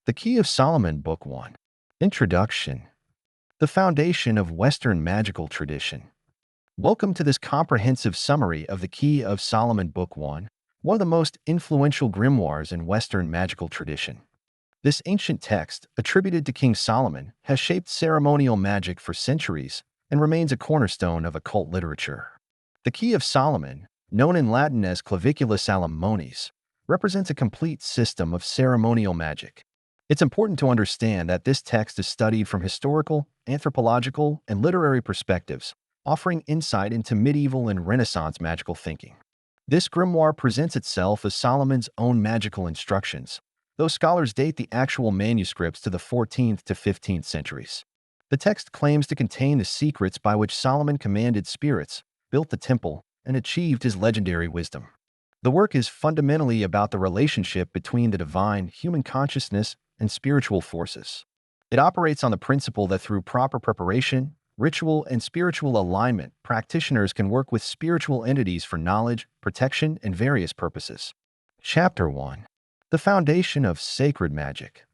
The Key of Solomon, Book 1. Introduction. The foundation of Western magical tradition. Welcome to this comprehensive summary of the Key of Solomon, Book 1, one of the most influential grimoires in Western magical tradition. This ancient text, attributed to King Solomon, has shaped ceremonial magic for centuries and remains a cornerstone of occult literature. The Key of Solomon, known in Latin as Clavicula Salomonis, represents a complete system of ceremonial magic. It's important to understand that this text is studied from historical, anthropological, and literary perspectives, offering insight into medieval and Renaissance magical thinking. This grimoire presents itself as Solomon's own magical instructions, though scholars date the actual manuscripts to the 14th to 15th centuries. The text claims to contain the secrets by which Solomon commanded spirits, built the temple, and achieved his legendary wisdom. The work is fundamentally about the relationship between the divine, human consciousness, and spiritual forces. It operates on the principle that through proper preparation, ritual, and spiritual alignment, practitioners can work with spiritual entities for knowledge, protection, and various purposes. Chapter 1. The Foundation of Sacred Magic.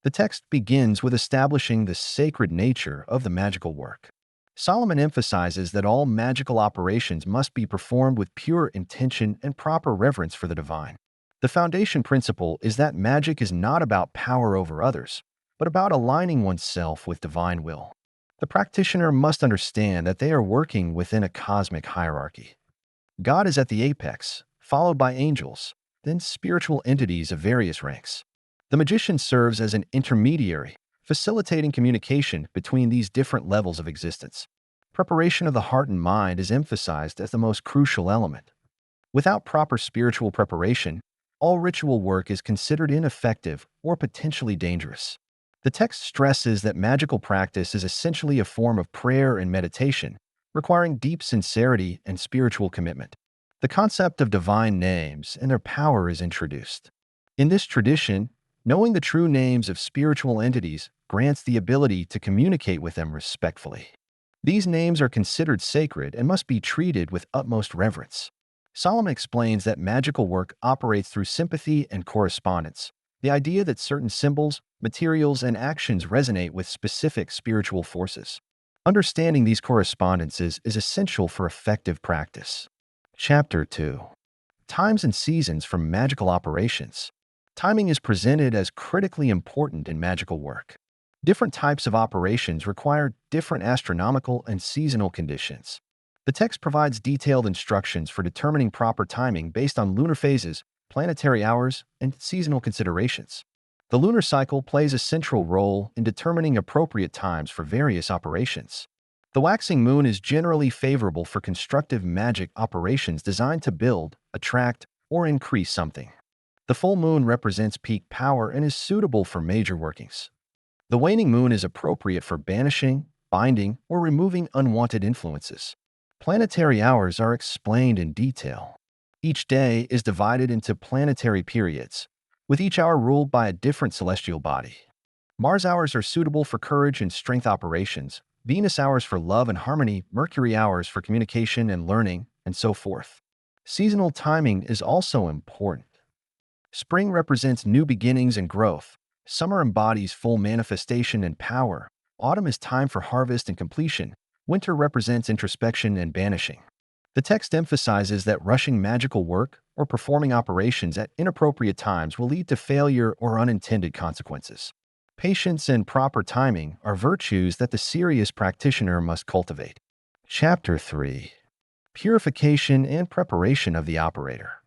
The text begins with establishing the sacred nature of the magical work. Solomon emphasizes that all magical operations must be performed with pure intention and proper reverence for the divine. The foundation principle is that magic is not about power over others, but about aligning oneself with divine will. The practitioner must understand that they are working within a cosmic hierarchy. God is at the apex, followed by angels, then spiritual entities of various ranks. The magician serves as an intermediary, facilitating communication between these different levels of existence. Preparation of the heart and mind is emphasized as the most crucial element. Without proper spiritual preparation, all ritual work is considered ineffective or potentially dangerous. The text stresses that magical practice is essentially a form of prayer and meditation, requiring deep sincerity and spiritual commitment. The concept of divine names and their power is introduced. In this tradition, knowing the true names of spiritual entities grants the ability to communicate with them respectfully. These names are considered sacred and must be treated with utmost reverence. Solomon explains that magical work operates through sympathy and correspondence, the idea that certain symbols, materials, and actions resonate with specific spiritual forces. Understanding these correspondences is essential for effective practice. Chapter 2. Times and Seasons for Magical Operations. Timing is presented as critically important in magical work. Different types of operations require different astronomical and seasonal conditions. The text provides detailed instructions for determining proper timing based on lunar phases, planetary hours, and seasonal considerations. The lunar cycle plays a central role in determining appropriate times for various operations. The waxing moon is generally favorable for constructive magic operations designed to build, attract, or increase something. The full moon represents peak power and is suitable for major workings. The waning moon is appropriate for banishing, binding, or removing unwanted influences. Planetary hours are explained in detail. Each day is divided into planetary periods, with each hour ruled by a different celestial body. Mars hours are suitable for courage and strength operations, Venus hours for love and harmony, Mercury hours for communication and learning, and so forth. Seasonal timing is also important. Spring represents new beginnings and growth. Summer embodies full manifestation and power. Autumn is time for harvest and completion. Winter represents introspection and banishing. The text emphasizes that rushing magical work or performing operations at inappropriate times will lead to failure or unintended consequences. Patience and proper timing are virtues that the serious practitioner must cultivate. Chapter 3. Purification and Preparation of the Operator.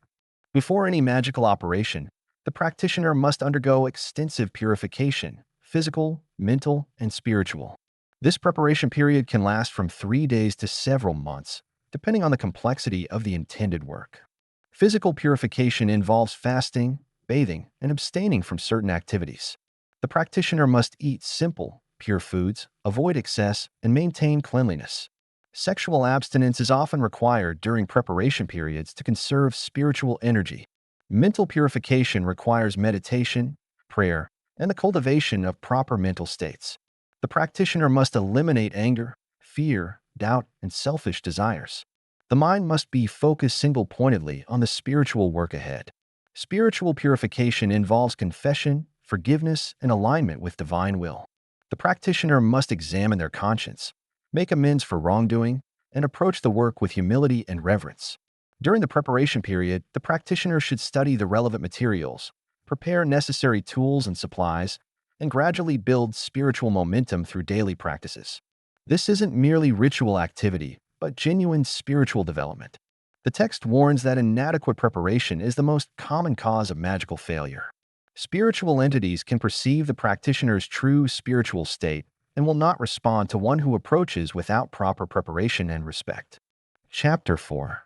Before any magical operation, the practitioner must undergo extensive purification, physical, mental, and spiritual. This preparation period can last from 3 days to several months, depending on the complexity of the intended work. Physical purification involves fasting, bathing, and abstaining from certain activities. The practitioner must eat simple, pure foods, avoid excess, and maintain cleanliness. Sexual abstinence is often required during preparation periods to conserve spiritual energy. Mental purification requires meditation, prayer, and the cultivation of proper mental states. The practitioner must eliminate anger, fear, doubt, and selfish desires. The mind must be focused single-pointedly on the spiritual work ahead. Spiritual purification involves confession, forgiveness, and alignment with divine will. The practitioner must examine their conscience, make amends for wrongdoing, and approach the work with humility and reverence. During the preparation period, the practitioner should study the relevant materials, prepare necessary tools and supplies, and gradually build spiritual momentum through daily practices. This isn't merely ritual activity, but genuine spiritual development. The text warns that inadequate preparation is the most common cause of magical failure. Spiritual entities can perceive the practitioner's true spiritual state and will not respond to one who approaches without proper preparation and respect. Chapter 4.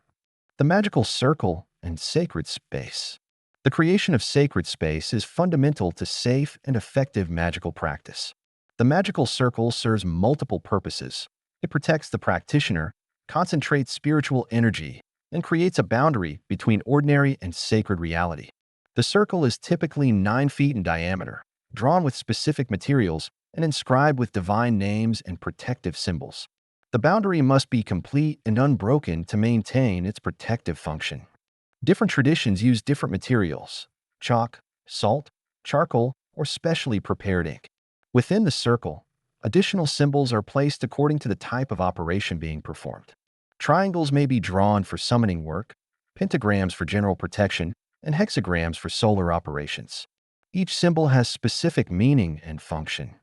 The Magical Circle and Sacred Space. The creation of sacred space is fundamental to safe and effective magical practice. The magical circle serves multiple purposes. It protects the practitioner, concentrates spiritual energy, and creates a boundary between ordinary and sacred reality. The circle is typically 9 feet in diameter, drawn with specific materials, and inscribed with divine names and protective symbols. The boundary must be complete and unbroken to maintain its protective function. Different traditions use different materials: chalk, salt, charcoal, or specially prepared ink. Within the circle, additional symbols are placed according to the type of operation being performed. Triangles may be drawn for summoning work, pentagrams for general protection, and hexagrams for solar operations. Each symbol has specific meaning and function.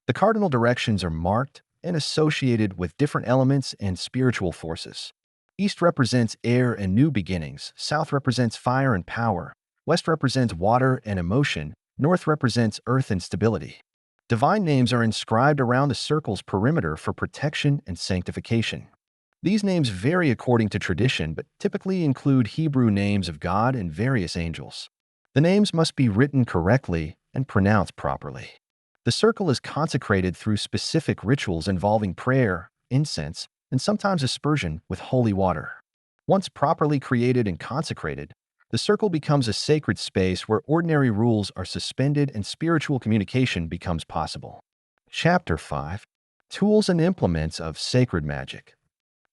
The cardinal directions are marked and associated with different elements and spiritual forces. East represents air and new beginnings, south represents fire and power, west represents water and emotion, north represents earth and stability. Divine names are inscribed around the circle's perimeter for protection and sanctification. These names vary according to tradition, but typically include Hebrew names of God and various angels. The names must be written correctly and pronounced properly. The circle is consecrated through specific rituals involving prayer, incense, and sometimes aspersion with holy water. Once properly created and consecrated, the circle becomes a sacred space where ordinary rules are suspended and spiritual communication becomes possible. Chapter 5. Tools and Implements of Sacred Magic.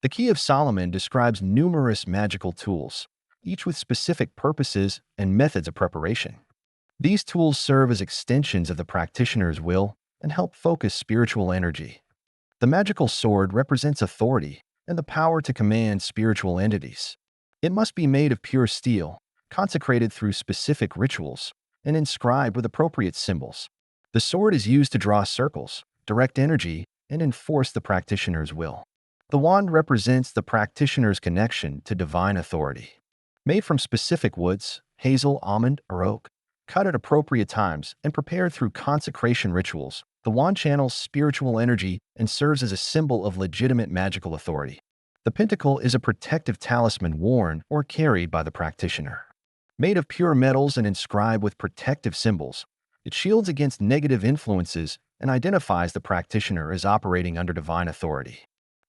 The Key of Solomon describes numerous magical tools, each with specific purposes and methods of preparation. These tools serve as extensions of the practitioner's will and help focus spiritual energy. The magical sword represents authority and the power to command spiritual entities. It must be made of pure steel, consecrated through specific rituals, and inscribed with appropriate symbols. The sword is used to draw circles, direct energy, and enforce the practitioner's will. The wand represents the practitioner's connection to divine authority. Made from specific woods, hazel, almond, or oak, cut at appropriate times, and prepared through consecration rituals, the wand channels spiritual energy and serves as a symbol of legitimate magical authority. The pentacle is a protective talisman worn or carried by the practitioner. Made of pure metals and inscribed with protective symbols, it shields against negative influences and identifies the practitioner as operating under divine authority.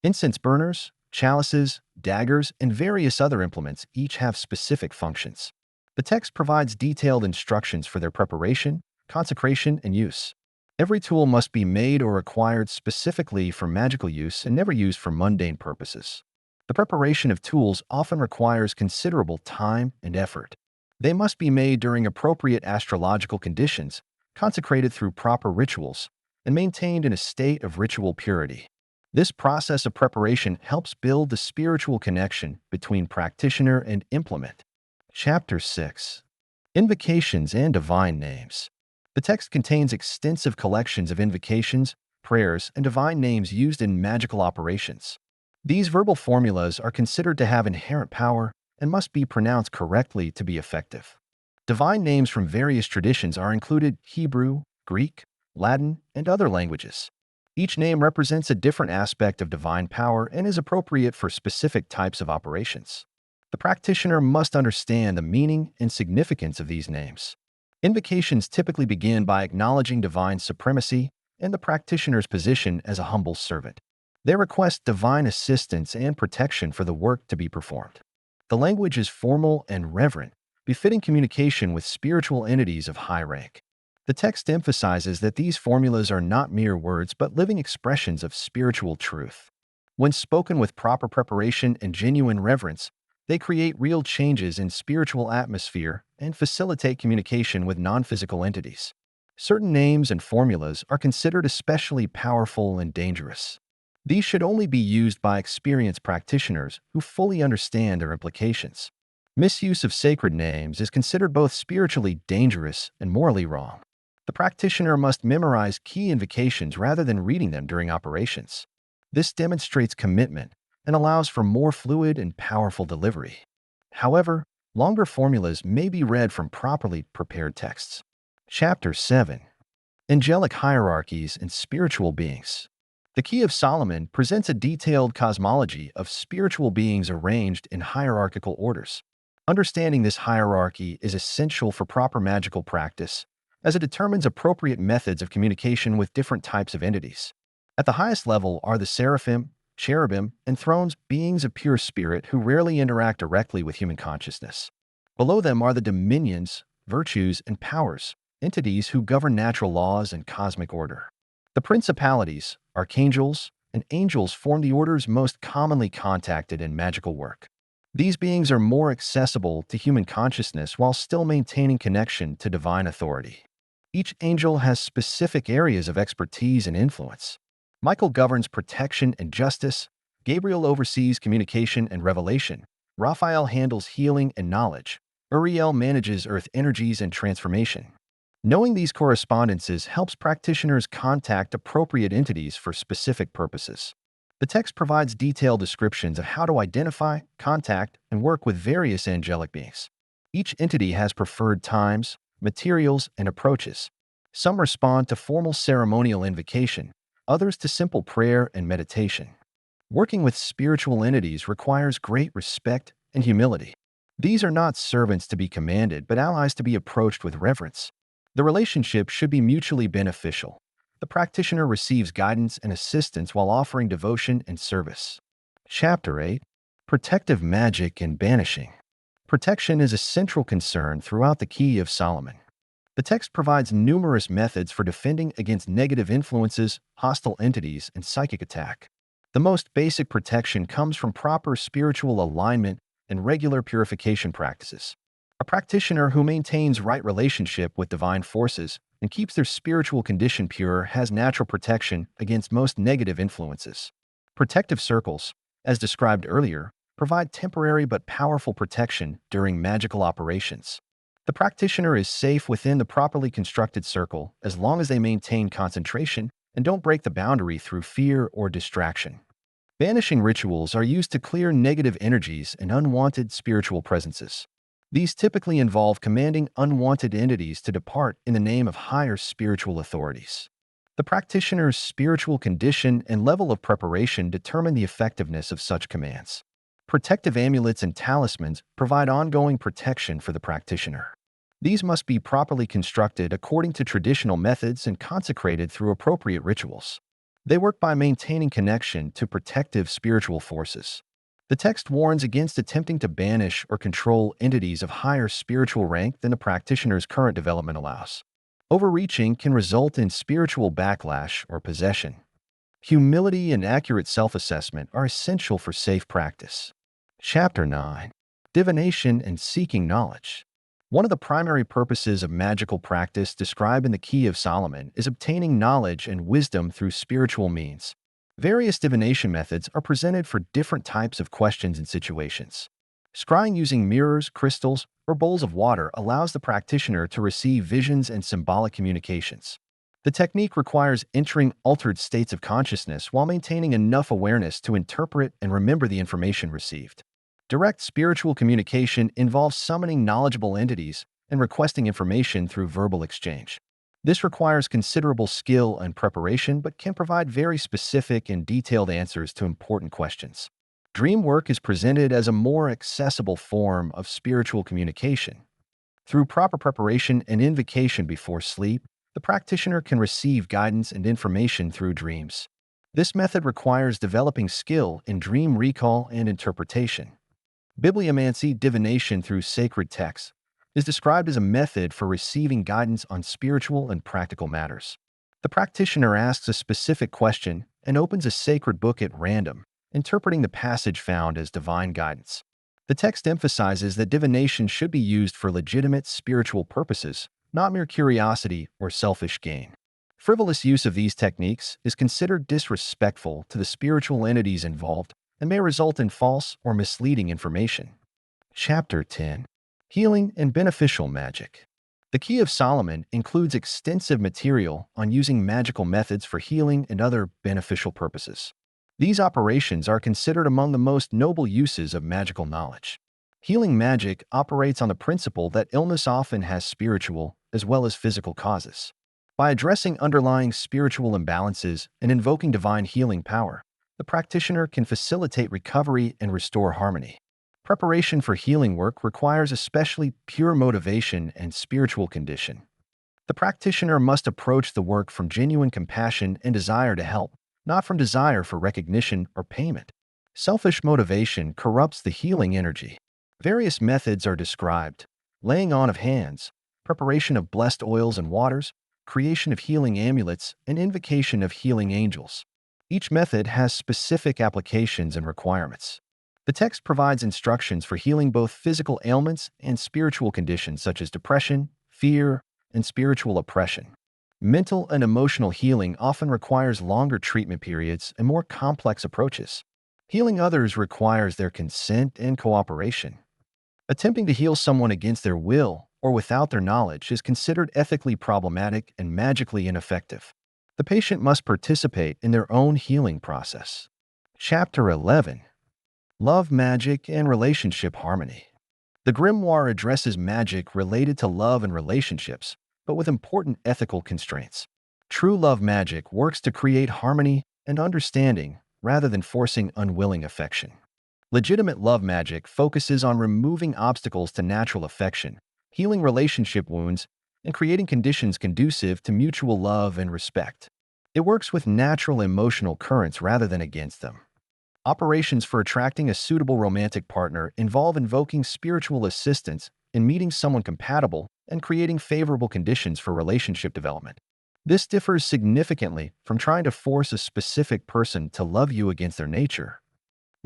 Incense burners, chalices, daggers, and various other implements each have specific functions. The text provides detailed instructions for their preparation, consecration, and use. Every tool must be made or acquired specifically for magical use and never used for mundane purposes. The preparation of tools often requires considerable time and effort. They must be made during appropriate astrological conditions, consecrated through proper rituals, and maintained in a state of ritual purity. This process of preparation helps build the spiritual connection between practitioner and implement. Chapter 6. Invocations and Divine Names. The text contains extensive collections of invocations, prayers, and divine names used in magical operations. These verbal formulas are considered to have inherent power and must be pronounced correctly to be effective. Divine names from various traditions are included: Hebrew, Greek, Latin, and other languages. Each name represents a different aspect of divine power and is appropriate for specific types of operations. The practitioner must understand the meaning and significance of these names. Invocations typically begin by acknowledging divine supremacy and the practitioner's position as a humble servant. They request divine assistance and protection for the work to be performed. The language is formal and reverent, befitting communication with spiritual entities of high rank. The text emphasizes that these formulas are not mere words but living expressions of spiritual truth. When spoken with proper preparation and genuine reverence, they create real changes in spiritual atmosphere and facilitate communication with non-physical entities. Certain names and formulas are considered especially powerful and dangerous. These should only be used by experienced practitioners who fully understand their implications. Misuse of sacred names is considered both spiritually dangerous and morally wrong. The practitioner must memorize key invocations rather than reading them during operations. This demonstrates commitment and allows for more fluid and powerful delivery. However, longer formulas may be read from properly prepared texts. Chapter 7. Angelic Hierarchies and Spiritual Beings. The Key of Solomon presents a detailed cosmology of spiritual beings arranged in hierarchical orders. Understanding this hierarchy is essential for proper magical practice, as it determines appropriate methods of communication with different types of entities. At the highest level are the seraphim, cherubim, and thrones, beings of pure spirit who rarely interact directly with human consciousness. Below them are the dominions, virtues, and powers, entities who govern natural laws and cosmic order. The principalities, archangels, and angels form the orders most commonly contacted in magical work. These beings are more accessible to human consciousness while still maintaining connection to divine authority. Each angel has specific areas of expertise and influence. Michael governs protection and justice, Gabriel oversees communication and revelation, Raphael handles healing and knowledge, Uriel manages earth energies and transformation. Knowing these correspondences helps practitioners contact appropriate entities for specific purposes. The text provides detailed descriptions of how to identify, contact, and work with various angelic beings. Each entity has preferred times, materials, and approaches. Some respond to formal ceremonial invocation, others to simple prayer and meditation. Working with spiritual entities requires great respect and humility. These are not servants to be commanded, but allies to be approached with reverence. The relationship should be mutually beneficial. The practitioner receives guidance and assistance while offering devotion and service. Chapter 8. Protective Magic and Banishing. Protection is a central concern throughout the Key of Solomon. The text provides numerous methods for defending against negative influences, hostile entities, and psychic attack. The most basic protection comes from proper spiritual alignment and regular purification practices. A practitioner who maintains right relationship with divine forces and keeps their spiritual condition pure has natural protection against most negative influences. Protective circles, as described earlier, provide temporary but powerful protection during magical operations. The practitioner is safe within the properly constructed circle as long as they maintain concentration and don't break the boundary through fear or distraction. Banishing rituals are used to clear negative energies and unwanted spiritual presences. These typically involve commanding unwanted entities to depart in the name of higher spiritual authorities. The practitioner's spiritual condition and level of preparation determine the effectiveness of such commands. Protective amulets and talismans provide ongoing protection for the practitioner. These must be properly constructed according to traditional methods and consecrated through appropriate rituals. They work by maintaining connection to protective spiritual forces. The text warns against attempting to banish or control entities of higher spiritual rank than the practitioner's current development allows. Overreaching can result in spiritual backlash or possession. Humility and accurate self-assessment are essential for safe practice. Chapter 9. Divination and Seeking Knowledge. One of the primary purposes of magical practice described in the Key of Solomon is obtaining knowledge and wisdom through spiritual means. Various divination methods are presented for different types of questions and situations. Scrying using mirrors, crystals, or bowls of water allows the practitioner to receive visions and symbolic communications. The technique requires entering altered states of consciousness while maintaining enough awareness to interpret and remember the information received. Direct spiritual communication involves summoning knowledgeable entities and requesting information through verbal exchange. This requires considerable skill and preparation but can provide very specific and detailed answers to important questions. Dream work is presented as a more accessible form of spiritual communication. Through proper preparation and invocation before sleep, the practitioner can receive guidance and information through dreams. This method requires developing skill in dream recall and interpretation. Bibliomancy, divination through sacred texts, is described as a method for receiving guidance on spiritual and practical matters. The practitioner asks a specific question and opens a sacred book at random, interpreting the passage found as divine guidance. The text emphasizes that divination should be used for legitimate spiritual purposes not mere curiosity or selfish gain. Frivolous use of these techniques is considered disrespectful to the spiritual entities involved and may result in false or misleading information. Chapter 10. Healing and Beneficial Magic. The Key of Solomon includes extensive material on using magical methods for healing and other beneficial purposes. These operations are considered among the most noble uses of magical knowledge. Healing magic operates on the principle that illness often has spiritual as well as physical causes. By addressing underlying spiritual imbalances and invoking divine healing power, the practitioner can facilitate recovery and restore harmony. Preparation for healing work requires especially pure motivation and spiritual condition. The practitioner must approach the work from genuine compassion and desire to help, not from desire for recognition or payment. Selfish motivation corrupts the healing energy. Various methods are described: laying on of hands, preparation of blessed oils and waters, creation of healing amulets, and invocation of healing angels. Each method has specific applications and requirements. The text provides instructions for healing both physical ailments and spiritual conditions such as depression, fear, and spiritual oppression. Mental and emotional healing often requires longer treatment periods and more complex approaches. Healing others requires their consent and cooperation. Attempting to heal someone against their will or without their knowledge is considered ethically problematic and magically ineffective. The patient must participate in their own healing process. Chapter 11. Love, Magic, and Relationship Harmony. The grimoire addresses magic related to love and relationships, but with important ethical constraints. True love magic works to create harmony and understanding rather than forcing unwilling affection. Legitimate love magic focuses on removing obstacles to natural affection, healing relationship wounds, and creating conditions conducive to mutual love and respect. It works with natural emotional currents rather than against them. Operations for attracting a suitable romantic partner involve invoking spiritual assistance in meeting someone compatible and creating favorable conditions for relationship development. This differs significantly from trying to force a specific person to love you against their nature.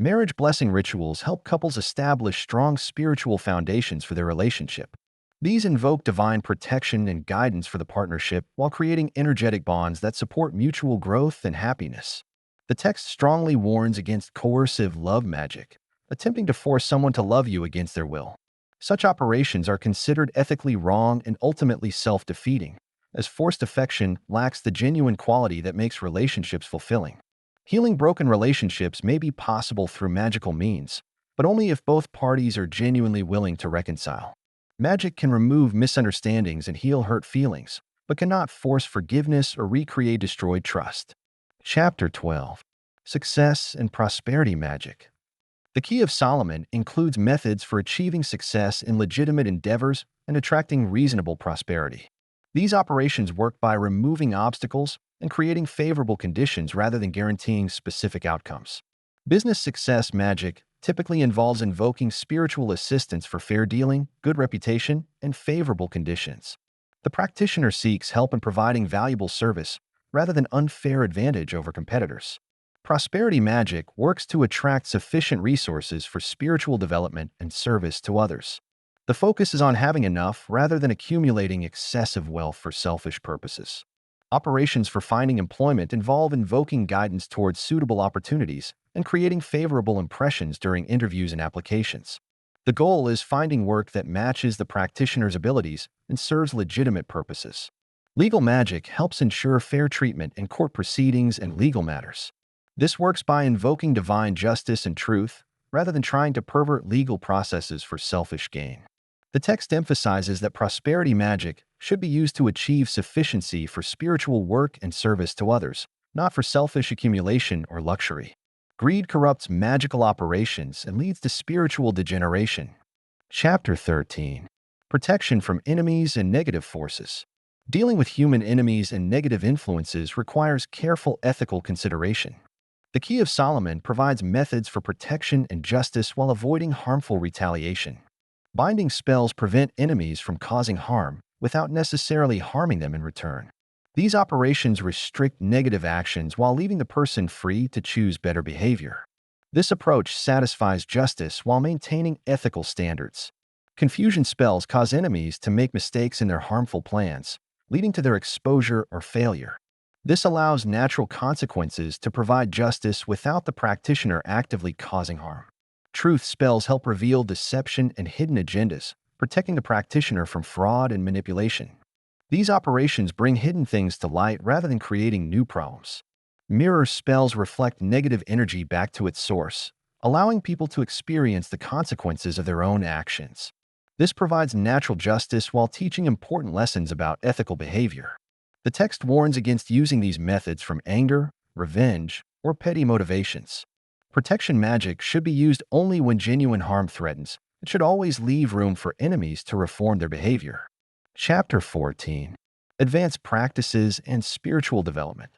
Marriage blessing rituals help couples establish strong spiritual foundations for their relationship. These invoke divine protection and guidance for the partnership while creating energetic bonds that support mutual growth and happiness. The text strongly warns against coercive love magic, attempting to force someone to love you against their will. Such operations are considered ethically wrong and ultimately self-defeating, as forced affection lacks the genuine quality that makes relationships fulfilling. Healing broken relationships may be possible through magical means, but only if both parties are genuinely willing to reconcile. Magic can remove misunderstandings and heal hurt feelings, but cannot force forgiveness or recreate destroyed trust. Chapter 12. Success and Prosperity Magic. The Key of Solomon includes methods for achieving success in legitimate endeavors and attracting reasonable prosperity. These operations work by removing obstacles and creating favorable conditions rather than guaranteeing specific outcomes. Business success magic typically involves invoking spiritual assistance for fair dealing, good reputation, and favorable conditions. The practitioner seeks help in providing valuable service rather than unfair advantage over competitors. Prosperity magic works to attract sufficient resources for spiritual development and service to others. The focus is on having enough rather than accumulating excessive wealth for selfish purposes. Operations for finding employment involve invoking guidance towards suitable opportunities and creating favorable impressions during interviews and applications. The goal is finding work that matches the practitioner's abilities and serves legitimate purposes. Legal magic helps ensure fair treatment in court proceedings and legal matters. This works by invoking divine justice and truth rather than trying to pervert legal processes for selfish gain. The text emphasizes that prosperity magic should be used to achieve sufficiency for spiritual work and service to others, not for selfish accumulation or luxury. Greed corrupts magical operations and leads to spiritual degeneration. Chapter 13. Protection from Enemies and Negative Forces. Dealing with human enemies and negative influences requires careful ethical consideration. The Key of Solomon provides methods for protection and justice while avoiding harmful retaliation. Binding spells prevent enemies from causing harm without necessarily harming them in return. These operations restrict negative actions while leaving the person free to choose better behavior. This approach satisfies justice while maintaining ethical standards. Confusion spells cause enemies to make mistakes in their harmful plans, leading to their exposure or failure. This allows natural consequences to provide justice without the practitioner actively causing harm. Truth spells help reveal deception and hidden agendas, protecting the practitioner from fraud and manipulation. These operations bring hidden things to light rather than creating new problems. Mirror spells reflect negative energy back to its source, allowing people to experience the consequences of their own actions. This provides natural justice while teaching important lessons about ethical behavior. The text warns against using these methods from anger, revenge, or petty motivations. Protection magic should be used only when genuine harm threatens. It should always leave room for enemies to reform their behavior. Chapter 14. Advanced Practices and Spiritual Development.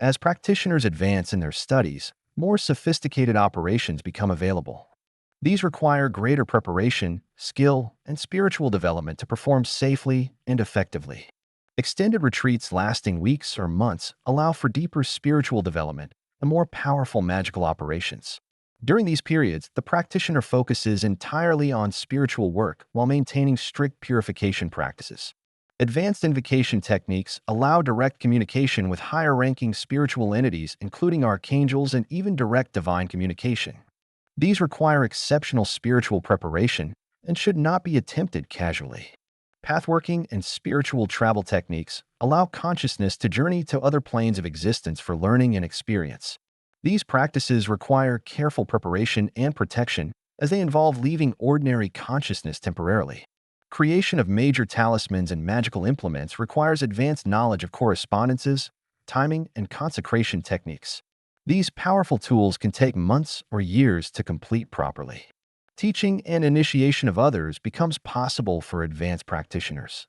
As practitioners advance in their studies, more sophisticated operations become available. These require greater preparation, skill, and spiritual development to perform safely and effectively. Extended retreats lasting weeks or months allow for deeper spiritual development and more powerful magical operations. During these periods, the practitioner focuses entirely on spiritual work while maintaining strict purification practices. Advanced invocation techniques allow direct communication with higher-ranking spiritual entities, including archangels, and even direct divine communication. These require exceptional spiritual preparation and should not be attempted casually. Pathworking and spiritual travel techniques allow consciousness to journey to other planes of existence for learning and experience. These practices require careful preparation and protection as they involve leaving ordinary consciousness temporarily. Creation of major talismans and magical implements requires advanced knowledge of correspondences, timing, and consecration techniques. These powerful tools can take months or years to complete properly. Teaching and initiation of others becomes possible for advanced practitioners.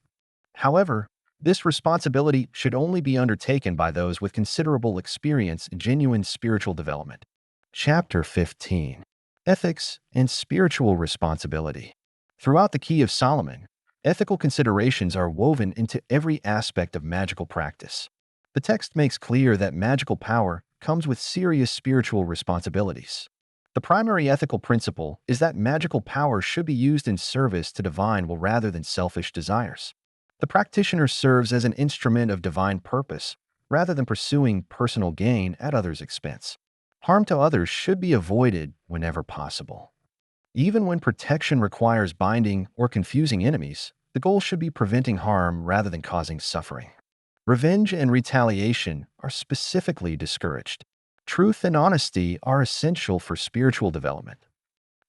However, this responsibility should only be undertaken by those with considerable experience in genuine spiritual development. Chapter 15. Ethics and Spiritual Responsibility. Throughout the Key of Solomon, ethical considerations are woven into every aspect of magical practice. The text makes clear that magical power comes with serious spiritual responsibilities. The primary ethical principle is that magical power should be used in service to divine will rather than selfish desires. The practitioner serves as an instrument of divine purpose rather than pursuing personal gain at others' expense. Harm to others should be avoided whenever possible. Even when protection requires binding or confusing enemies, the goal should be preventing harm rather than causing suffering. Revenge and retaliation are specifically discouraged. Truth and honesty are essential for spiritual development.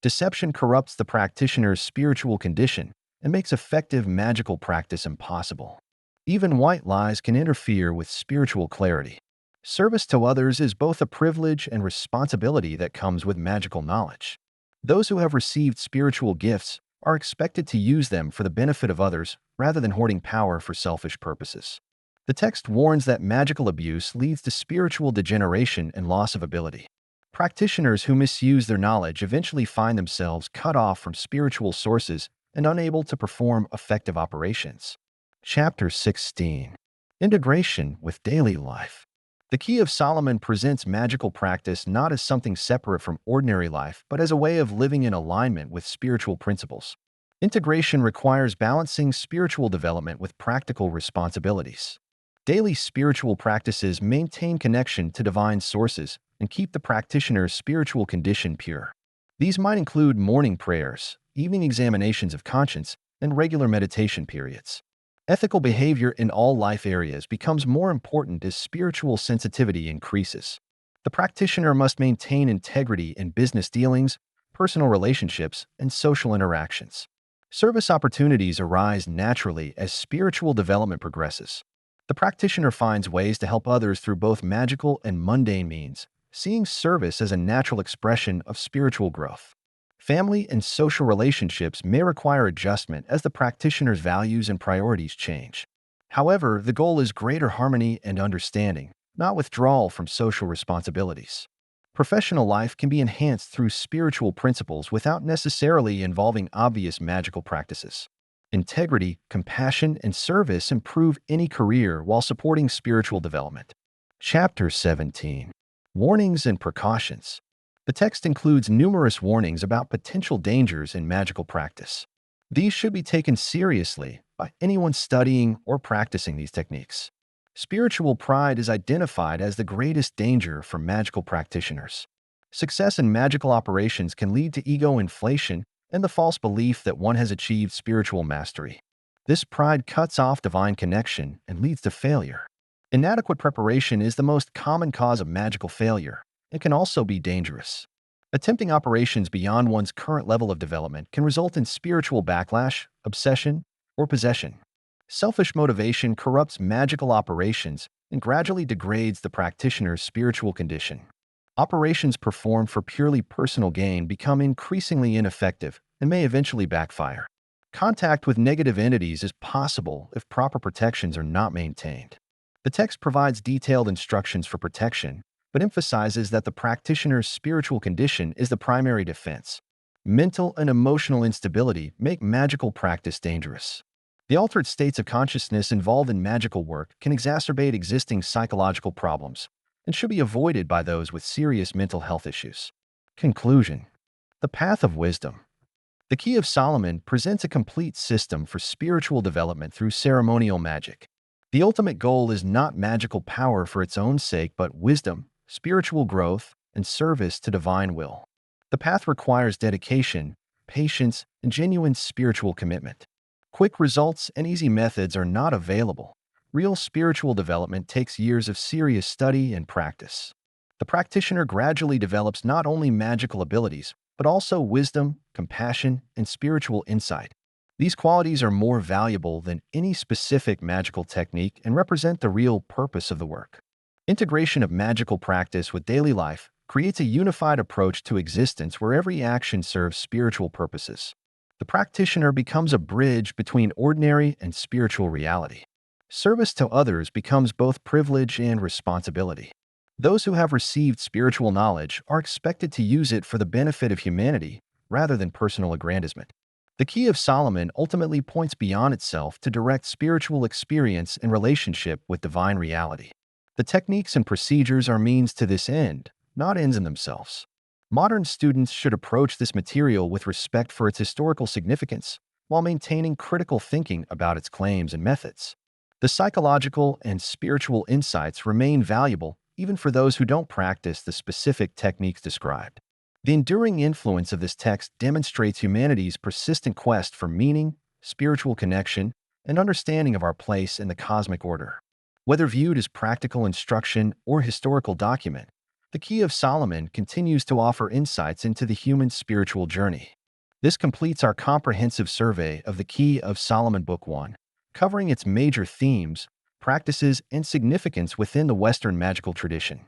Deception corrupts the practitioner's spiritual condition and makes effective magical practice impossible. Even white lies can interfere with spiritual clarity. Service to others is both a privilege and responsibility that comes with magical knowledge. Those who have received spiritual gifts are expected to use them for the benefit of others rather than hoarding power for selfish purposes. The text warns that magical abuse leads to spiritual degeneration and loss of ability. Practitioners who misuse their knowledge eventually find themselves cut off from spiritual sources and unable to perform effective operations. Chapter 16. Integration with Daily Life. The Key of Solomon presents magical practice not as something separate from ordinary life, but as a way of living in alignment with spiritual principles. Integration requires balancing spiritual development with practical responsibilities. Daily spiritual practices maintain connection to divine sources and keep the practitioner's spiritual condition pure. These might include morning prayers, evening examinations of conscience, and regular meditation periods. Ethical behavior in all life areas becomes more important as spiritual sensitivity increases. The practitioner must maintain integrity in business dealings, personal relationships, and social interactions. Service opportunities arise naturally as spiritual development progresses. The practitioner finds ways to help others through both magical and mundane means, seeing service as a natural expression of spiritual growth. Family and social relationships may require adjustment as the practitioner's values and priorities change. However, the goal is greater harmony and understanding, not withdrawal from social responsibilities. Professional life can be enhanced through spiritual principles without necessarily involving obvious magical practices. Integrity, compassion, and service improve any career while supporting spiritual development. Chapter 17. Warnings and Precautions. The text includes numerous warnings about potential dangers in magical practice. These should be taken seriously by anyone studying or practicing these techniques. Spiritual pride is identified as the greatest danger for magical practitioners. Success in magical operations can lead to ego inflation and the false belief that one has achieved spiritual mastery. This pride cuts off divine connection and leads to failure. Inadequate preparation is the most common cause of magical failure and can also be dangerous. Attempting operations beyond one's current level of development can result in spiritual backlash, obsession, or possession. Selfish motivation corrupts magical operations and gradually degrades the practitioner's spiritual condition. Operations performed for purely personal gain become increasingly ineffective and may eventually backfire. Contact with negative entities is possible if proper protections are not maintained. The text provides detailed instructions for protection, but emphasizes that the practitioner's spiritual condition is the primary defense. Mental and emotional instability make magical practice dangerous. The altered states of consciousness involved in magical work can exacerbate existing psychological problems and should be avoided by those with serious mental health issues. Conclusion: the path of wisdom. The Key of Solomon presents a complete system for spiritual development through ceremonial magic. The ultimate goal is not magical power for its own sake, but wisdom, spiritual growth, and service to divine will. The path requires dedication, patience, and genuine spiritual commitment. Quick results and easy methods are not available. Real spiritual development takes years of serious study and practice. The practitioner gradually develops not only magical abilities, but also wisdom, compassion, and spiritual insight. These qualities are more valuable than any specific magical technique and represent the real purpose of the work. Integration of magical practice with daily life creates a unified approach to existence where every action serves spiritual purposes. The practitioner becomes a bridge between ordinary and spiritual reality. Service to others becomes both privilege and responsibility. Those who have received spiritual knowledge are expected to use it for the benefit of humanity rather than personal aggrandizement. The Key of Solomon ultimately points beyond itself to direct spiritual experience and relationship with divine reality. The techniques and procedures are means to this end, not ends in themselves. Modern students should approach this material with respect for its historical significance, while maintaining critical thinking about its claims and methods. The psychological and spiritual insights remain valuable even for those who don't practice the specific techniques described. The enduring influence of this text demonstrates humanity's persistent quest for meaning, spiritual connection, and understanding of our place in the cosmic order. Whether viewed as practical instruction or historical document, the Key of Solomon continues to offer insights into the human spiritual journey. This completes our comprehensive survey of the Key of Solomon Book 1, covering its major themes, practices, and significance within the Western magical tradition.